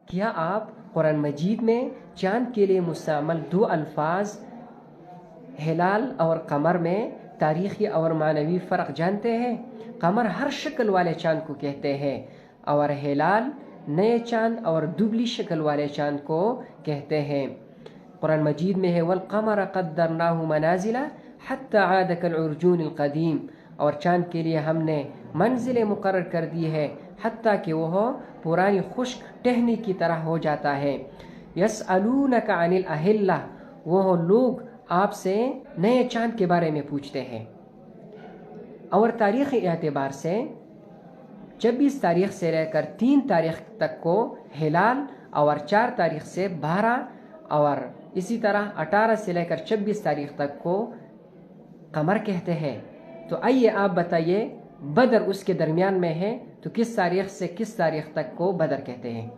क्या आप कुरान मजीद में चाँद के लिए मुस्तअमल दो अल्फाज हिलाल और कमर में तारीख़ी और मानवी फ़र्क जानते हैं? कमर हर शक्ल वाले चाँद को कहते हैं और हिलाल नए चाँद और दुबली शक्ल वाले चाँद को कहते हैं। कुरान मजीद में है वल कमर क़द्दरनाहु मनाज़िला हत्ता आद कल उर्जूनिल क़दीम, और चाँद के लिए हमने मंजिलें मुकर्रर कर दी है हत्ता कि वह पुरानी खुश्क टहनी की तरह हो जाता है। यसअलूनका अनिल अहिल्ला, वह लोग आपसे नए चाँद के बारे में पूछते हैं। और तारीख़ी एतबार से 26 तारीख़ से लेकर 3 तारीख़ तक को हिलाल और 4 तारीख़ से 12 और इसी तरह 18 से लेकर 26 तारीख़ तक को कमर कहते हैं। तो आइए आप बताइए, बदर उसके दरमियान में है तो किस तारीख़ से किस तारीख़ तक को बदर कहते हैं?